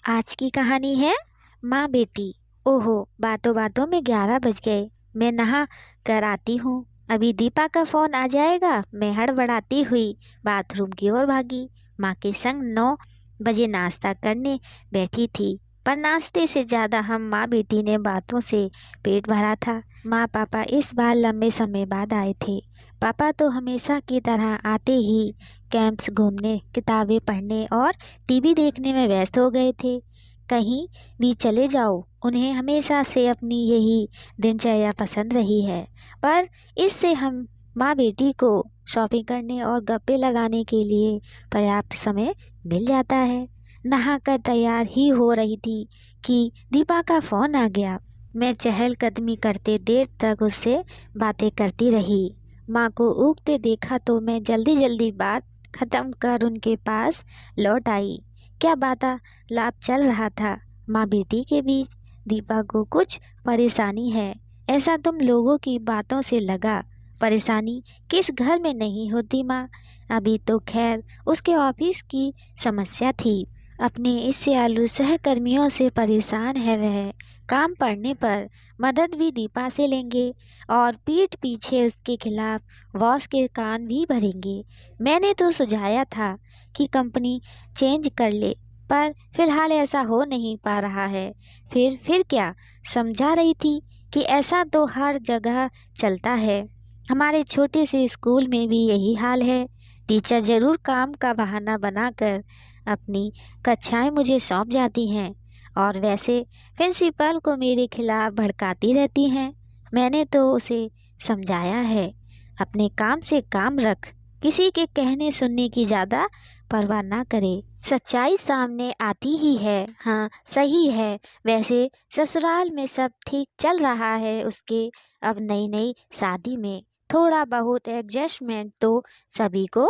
आज की कहानी है माँ बेटी। ओहो, बातों बातों में 11 बज गए। मैं नहा कर आती हूँ, अभी दीपा का फोन आ जाएगा। मैं हड़बड़ाती हुई बाथरूम की ओर भागी। माँ के संग 9 बजे नाश्ता करने बैठी थी, पर नाश्ते से ज़्यादा हम माँ बेटी ने बातों से पेट भरा था। माँ पापा इस बार लंबे समय बाद आए थे। पापा तो हमेशा की तरह आते ही कैंप्स घूमने, किताबें पढ़ने और टीवी देखने में व्यस्त हो गए थे। कहीं भी चले जाओ, उन्हें हमेशा से अपनी यही दिनचर्या पसंद रही है। पर इससे हम माँ बेटी को शॉपिंग करने और गप्पे लगाने के लिए पर्याप्त समय मिल जाता है। नहाकर तैयार ही हो रही थी कि दीपा का फोन आ गया। मैं चहलकदमी करते देर तक उससे बातें करती रही। माँ को उगते देखा तो मैं जल्दी जल्दी बात खत्म कर उनके पास लौट आई। क्या वार्तालाप चल रहा था माँ बेटी के बीच? दीपा को कुछ परेशानी है, ऐसा तुम लोगों की बातों से लगा। परेशानी किस घर में नहीं होती माँ? अभी तो खैर उसके ऑफिस की समस्या थी। अपने इस सियालू सहकर्मियों से परेशान है वह। काम पड़ने पर मदद भी दीपा से लेंगे और पीठ पीछे उसके खिलाफ बॉस के कान भी भरेंगे। मैंने तो सुझाया था कि कंपनी चेंज कर ले, पर फिलहाल ऐसा हो नहीं पा रहा है। फिर क्या समझा रही थी कि ऐसा तो हर जगह चलता है। हमारे छोटे से स्कूल में भी यही हाल है। टीचर जरूर काम का बहाना बनाकर अपनी कक्षाएं मुझे सौंप जाती हैं, और वैसे प्रिंसिपल को मेरे खिलाफ भड़काती रहती हैं। मैंने तो उसे समझाया है, अपने काम से काम रख, किसी के कहने सुनने की ज़्यादा परवाह ना करे। सच्चाई सामने आती ही है। हाँ, सही है। वैसे ससुराल में सब ठीक चल रहा है उसके। अब नई नई शादी में थोड़ा बहुत एडजस्टमेंट तो सभी को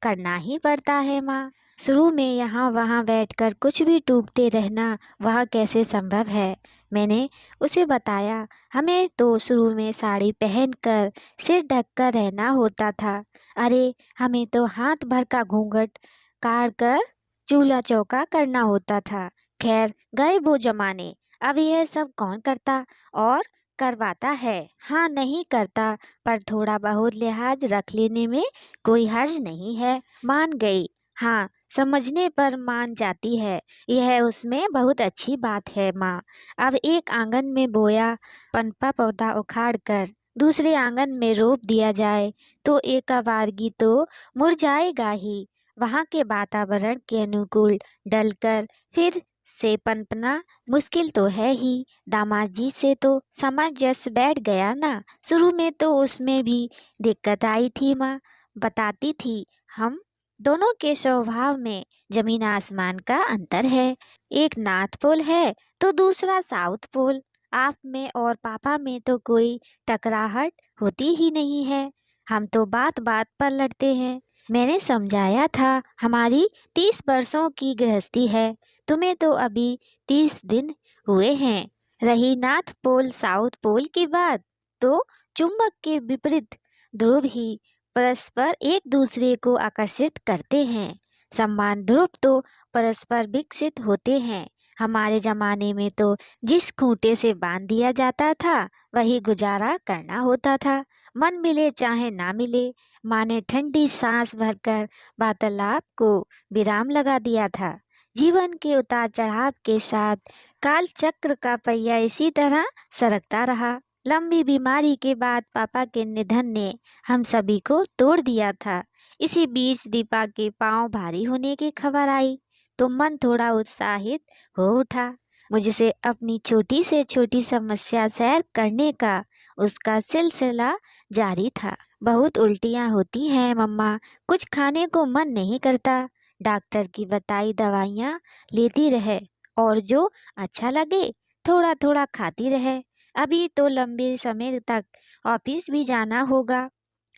करना ही पड़ता है माँ। शुरू में यहाँ वहाँ बैठकर कुछ भी टूकते रहना वहाँ कैसे संभव है? मैंने उसे बताया, हमें तो शुरू में साड़ी पहनकर सिर ढककर रहना होता था। अरे, हमें तो हाथ भर का घूंघट काट कर चूल्हा चौका करना होता था। खैर, गए वो जमाने। अब यह सब कौन करता और करवाता है? हाँ, नहीं करता, पर थोड़ा बहुत लिहाज रख लेने में कोई हर्ज नहीं है। मान गई। हाँ, समझने पर मान जाती है, यह उसमें बहुत अच्छी बात है माँ। अब एक आंगन में बोया पनपा पौधा उखाड़ कर दूसरे आंगन में रोप दिया जाए तो एक आवारगी तो मुरझाएगा ही। वहाँ के वातावरण के अनुकूल डलकर फिर से पनपना मुश्किल तो है ही। दामाद जी से तो सामंजस्य बैठ गया ना। शुरू में तो उसमें भी दिक्कत आई थी माँ बताती थी। हम दोनों के स्वभाव में जमीन आसमान का अंतर है। एक नॉर्थ पोल है तो दूसरा साउथ पोल। आप में और पापा में तो कोई टकराहट होती ही नहीं है। हम तो बात बात पर लड़ते हैं। मैंने समझाया था, हमारी 30 वर्षों की गृहस्थी है, तुम्हें तो अभी 30 दिन हुए हैं। रही नॉर्थ पोल साउथ पोल की बात, तो चुंबक के विपरीत ध्रुव ही परस्पर एक दूसरे को आकर्षित करते हैं। समान ध्रुव तो परस्पर विकसित होते हैं। हमारे जमाने में तो जिस खूंटे से बांध दिया जाता था वही गुजारा करना होता था। मन मिले चाहे ना मिले। माँ ने ठंडी सांस भरकर वार्तालाप को विराम लगा दिया था। जीवन के उतार चढ़ाव के साथ काल चक्र का पहिया इसी तरह सरकता रहा। लंबी बीमारी के बाद पापा के निधन ने हम सभी को तोड़ दिया था। इसी बीच दीपा के पांव भारी होने की खबर आई तो मन थोड़ा उत्साहित हो उठा। मुझसे अपनी छोटी से छोटी समस्या शेयर करने का उसका सिलसिला जारी था। बहुत उल्टियाँ होती हैं मम्मा, कुछ खाने को मन नहीं करता। डॉक्टर की बताई दवाइयाँ लेती रहे और जो अच्छा लगे थोड़ा थोड़ा खाती रहे। अभी तो लंबे समय तक ऑफिस भी जाना होगा।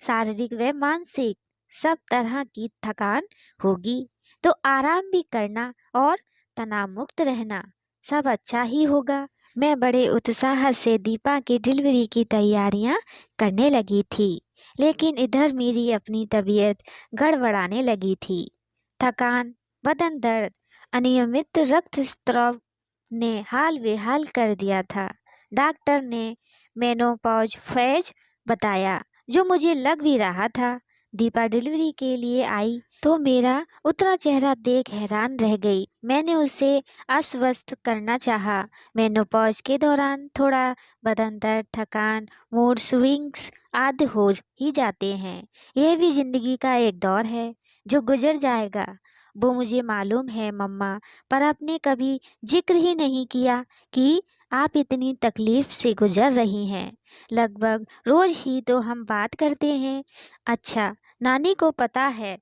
शारीरिक व मानसिक सब तरह की थकान होगी, तो आराम भी करना और तनाव मुक्त रहना, सब अच्छा ही होगा। मैं बड़े उत्साह से दीपा की डिलीवरी की तैयारियां करने लगी थी, लेकिन इधर मेरी अपनी तबीयत गड़बड़ाने लगी थी। थकान, बदन दर्द अनियमित रक्तस्राव ने हाल बेहाल कर दिया था। डॉक्टर ने मेनोपॉज फेज बताया, जो मुझे लग भी रहा था। दीपा डिलीवरी के लिए आई तो मेरा उतना चेहरा देख हैरान रह गई। मैंने उसे आश्वस्त करना चाहा। मेनोपॉज के दौरान थोड़ा बदन दर्द, थकान, मूड स्विंग्स आदि हो ही जाते हैं। यह भी जिंदगी का एक दौर है जो गुजर जाएगा। वो मुझे मालूम है मम्मा, पर आपने कभी जिक्र ही नहीं किया कि आप इतनी तकलीफ से गुजर रही हैं। लगभग रोज ही तो हम बात करते हैं। अच्छा, नानी को पता है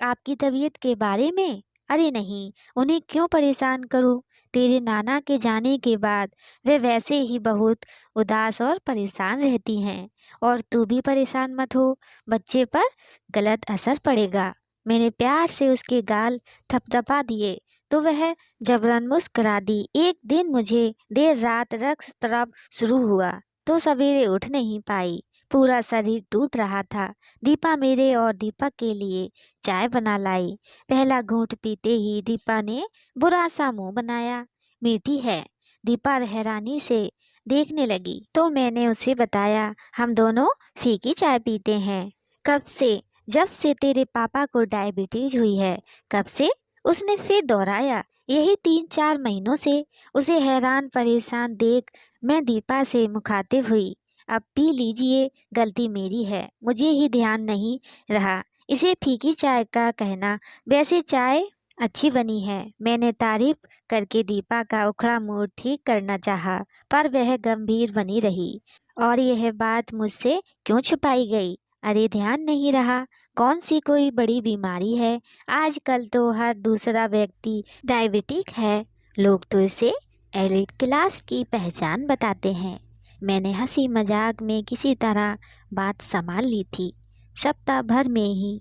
आपकी तबीयत के बारे में? अरे नहीं, उन्हें क्यों परेशान करूं? तेरे नाना के जाने के बाद वे वैसे ही बहुत उदास और परेशान रहती हैं। और तू भी परेशान मत हो, बच्चे पर गलत असर पड़ेगा। मैंने प्यार से उसके गाल थपथपा दिए तो वह जबरन मुस्कुरा दी। एक दिन मुझे देर रात रक्तस्राव शुरू हुआ तो सवेरे उठ नहीं पाई। पूरा शरीर टूट रहा था। दीपा मेरे और दीपक के लिए चाय बना लाई। पहला घूंट पीते ही दीपा ने बुरा सा मुंह बनाया। मीठी है। दीपा हैरानी से देखने लगी तो मैंने उसे बताया, हम दोनों फीकी चाय पीते हैं। कब से? जब से तेरे पापा को डायबिटीज हुई है। कब से? उसने फिर दोहराया। यही 3-4 महीनों से। उसे हैरान परेशान देख मैं दीपा से मुखातिब हुई। अब पी लीजिए, गलती मेरी है, मुझे ही ध्यान नहीं रहा। इसे फीकी चाय का कहना, वैसे चाय अच्छी बनी है। मैंने तारीफ करके दीपा का उखड़ा मूड ठीक करना चाहा, पर वह गंभीर बनी रही। और यह बात मुझसे क्यों छुपाई गई? अरे ध्यान नहीं रहा? कौन सी कोई बड़ी बीमारी है? आजकल तो हर दूसरा व्यक्ति डायबिटिक है। लोग तो इसे एलिट क्लास की पहचान बताते हैं। मैंने हंसी मजाक में किसी तरह बात संभाल ली थी। सप्ताह भर में ही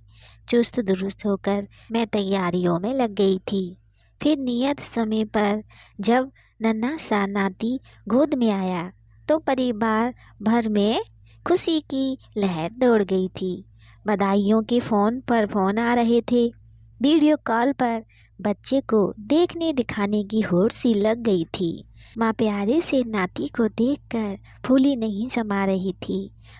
चुस्त दुरुस्त होकर मैं तैयारियों में लग गई थी। फिर नियत समय पर जब नन्हा सा नाती गोद में आया तो परिवार भर में खुशी की लहर दौड़ गई थी। बधाइयों के फोन पर फोन आ रहे थे। वीडियो कॉल पर बच्चे को देखने दिखाने की होड़ सी लग गई थी। माँ प्यारे से नाती को देखकर फूली नहीं समा रही थी।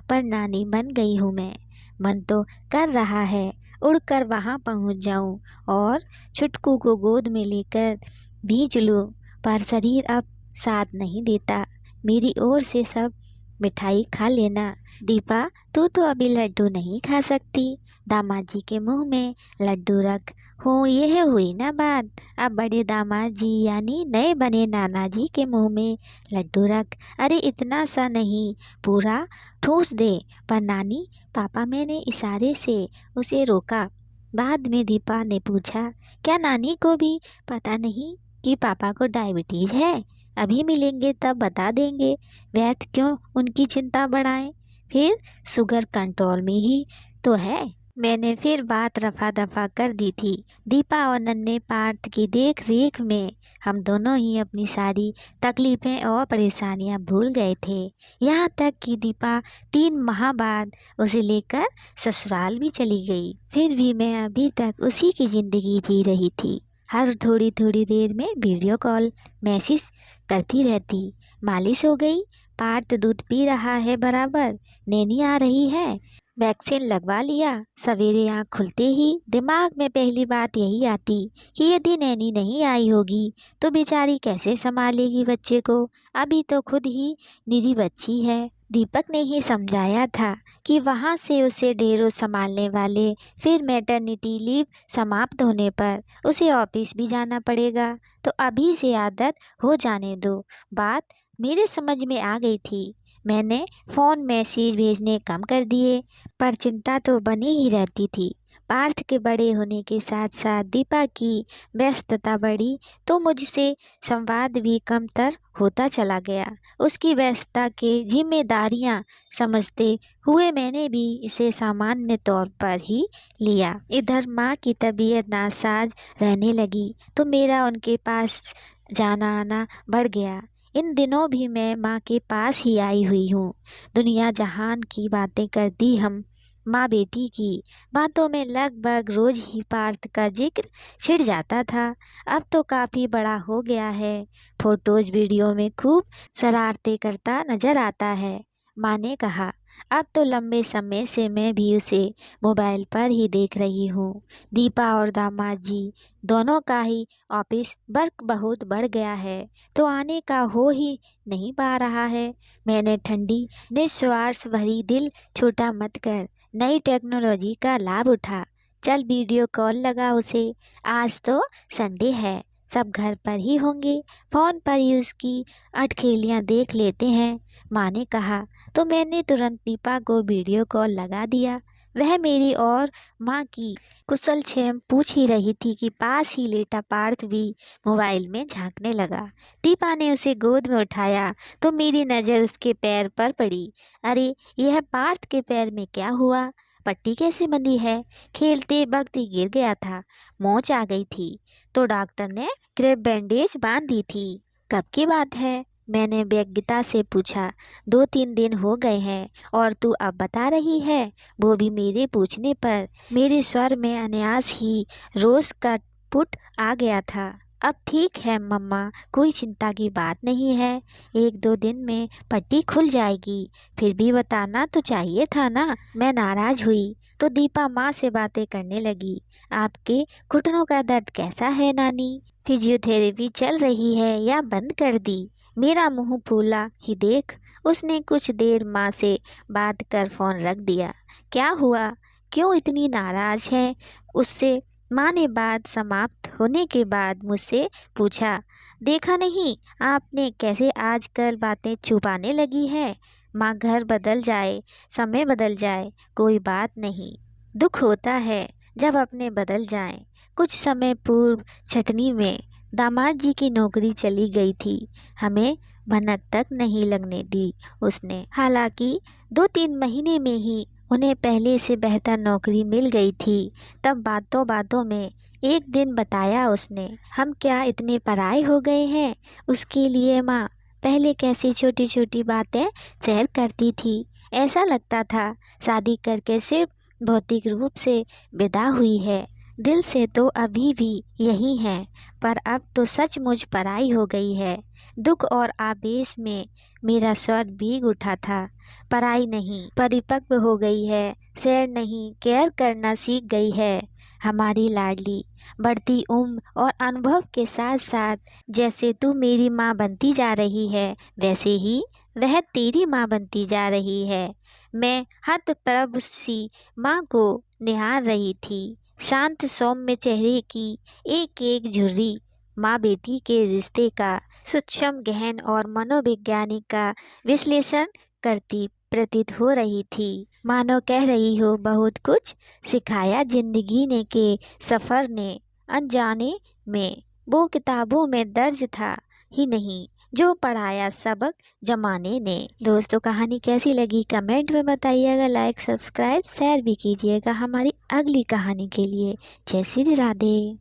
पर नानी बन गई हूँ मैं। मन तो कर रहा है उड़कर वहाँ पहुँच जाऊँ और छुटकू को गोद में लेकर भींच लूँ, पर शरीर अब साथ नहीं देता। मेरी ओर से सब मिठाई खा लेना। दीपा, तू तो अभी लड्डू नहीं खा सकती। दामाद जी के मुंह में लड्डू रख। हो, यह हुई ना बात। अब बड़े दामाद जी यानी नए बने नाना जी के मुंह में लड्डू रख। अरे इतना सा नहीं, पूरा ठूस दे। पर नानी, पापा, मैंने इशारे से उसे रोका। बाद में दीपा ने पूछा, क्या नानी को भी पता नहीं कि पापा को डायबिटीज है? अभी मिलेंगे तब बता देंगे। वैद्य क्यों उनकी चिंता बढ़ाएं? फिर शुगर कंट्रोल में ही तो है। मैंने फिर बात रफा दफा कर दी थी। दीपा और नन्हे पार्थ की देख रेख में हम दोनों ही अपनी सारी तकलीफ़ें और परेशानियां भूल गए थे। यहाँ तक कि दीपा 3 माह बाद उसे लेकर ससुराल भी चली गई। फिर भी मैं अभी तक उसी की ज़िंदगी जी रही थी। हर थोड़ी थोड़ी देर में वीडियो कॉल मैसेज करती रहती। मालिश हो गई, पार्थ दूध पी रहा है बराबर, नैनी आ रही है, वैक्सीन लगवा लिया। सवेरे आँख खुलते ही दिमाग में पहली बात यही आती कि यदि नैनी नहीं आई होगी तो बेचारी कैसे संभालेगी बच्चे को। अभी तो खुद ही निजी बच्ची है। दीपक ने ही समझाया था कि वहाँ से उसे ढेरों संभालने वाले, फिर मैटरनिटी लीव समाप्त होने पर उसे ऑफिस भी जाना पड़ेगा। तो अभी से आदत हो जाने दो। बात मेरे समझ में आ गई थी। मैंने फ़ोन मैसेज भेजने कम कर दिए, पर चिंता तो बनी ही रहती थी। पार्थ के बड़े होने के साथ साथ दीपा की व्यस्तता बढ़ी तो मुझसे संवाद भी कमतर होता चला गया। उसकी व्यस्तता के जिम्मेदारियां समझते हुए मैंने भी इसे सामान्य तौर पर ही लिया। इधर माँ की तबीयत नासाज रहने लगी तो मेरा उनके पास जाना आना बढ़ गया। इन दिनों भी मैं माँ के पास ही आई हुई हूँ। दुनिया जहान की बातें करती हम माँ बेटी की बातों में लगभग रोज ही पार्थ का जिक्र छिड़ जाता था। अब तो काफ़ी बड़ा हो गया है, फोटोज वीडियो में खूब शरारतें करता नजर आता है। माँ ने कहा, अब तो लंबे समय से मैं भी उसे मोबाइल पर ही देख रही हूँ। दीपा और दामाद जी दोनों का ही ऑफिस वर्क बहुत बढ़ गया है, तो आने का हो ही नहीं पा रहा है। मैंने ठंडी निस्वार्थ भरी दिल छोटा मत कर, नई टेक्नोलॉजी का लाभ उठा। चल वीडियो कॉल लगा उसे, आज तो संडे है, सब घर पर ही होंगे, फ़ोन पर ही उसकी अटखेलियाँ देख लेते हैं। माँ ने कहा तो मैंने तुरंत दीपा को वीडियो कॉल लगा दिया। वह मेरी और माँ की कुशल क्षेम पूछ ही रही थी कि पास ही लेटा पार्थ भी मोबाइल में झांकने लगा। दीपा ने उसे गोद में उठाया तो मेरी नज़र उसके पैर पर पड़ी। अरे यह पार्थ के पैर में क्या हुआ? पट्टी कैसे बंधी है? खेलते वक्त ही गिर गया था, मोच आ गई थी, तो डॉक्टर ने क्रेप बैंडेज बांध दी थी। कब की बात है? मैंने व्यग्रता से पूछा। 2-3 दिन हो गए हैं, और तू अब बता रही है, वो भी मेरे पूछने पर। मेरे स्वर में अनायास ही रोष का पुट आ गया था। अब ठीक है मम्मा, कोई चिंता की बात नहीं है, 1-2 दिन में पट्टी खुल जाएगी। फिर भी बताना तो चाहिए था ना। मैं नाराज हुई तो दीपा माँ से बातें करने लगी। आपके घुटनों का दर्द कैसा है नानी? फिजियोथेरेपी चल रही है या बंद कर दी? मेरा मुंह फूला ही देख उसने कुछ देर माँ से बात कर फोन रख दिया। क्या हुआ, क्यों इतनी नाराज है उससे? माँ ने बात समाप्त होने के बाद मुझसे पूछा, देखा नहीं आपने कैसे आजकल बातें छुपाने लगी है? माँ, घर बदल जाए, समय बदल जाए, कोई बात नहीं, दुख होता है जब अपने बदल जाएं। कुछ समय पूर्व छटनी में दामाद जी की नौकरी चली गई थी, हमें भनक तक नहीं लगने दी उसने। हालांकि 2-3 महीने में ही उन्हें पहले से बेहतर नौकरी मिल गई थी। तब बातों बातों में एक दिन बताया उसने, हम क्या इतने पराए हो गए हैं उसके लिए? माँ पहले कैसी छोटी छोटी बातें शेयर करती थी, ऐसा लगता था शादी करके सिर्फ भौतिक रूप से विदा हुई है, दिल से तो अभी भी यही है, पर अब तो सचमुच पराई हो गई है। दुख और आवेश में मेरा स्वर भीग उठा था। पराई नहीं, परिपक्व हो गई है, शेयर नहीं, केयर करना सीख गई है हमारी लाडली। बढ़ती उम्र और अनुभव के साथ साथ जैसे तू मेरी माँ बनती जा रही है, वैसे ही वह तेरी माँ बनती जा रही है। मैं हतप्रभ सी माँ को निहार रही थी। शांत सौम्य चेहरे की एक एक झुर्री माँ बेटी के रिश्ते का सूक्ष्म गहन और मनोवैज्ञानिक का विश्लेषण करती प्रतीत हो रही थी। मानो कह रही हो, बहुत कुछ सिखाया जिंदगी ने के सफ़र ने, अनजाने में वो किताबों में दर्ज था ही नहीं जो पढ़ाया सबक जमाने ने। दोस्तों, कहानी कैसी लगी कमेंट में बताइएगा, लाइक सब्सक्राइब शेयर भी कीजिएगा हमारी अगली कहानी के लिए। जय श्री राधे।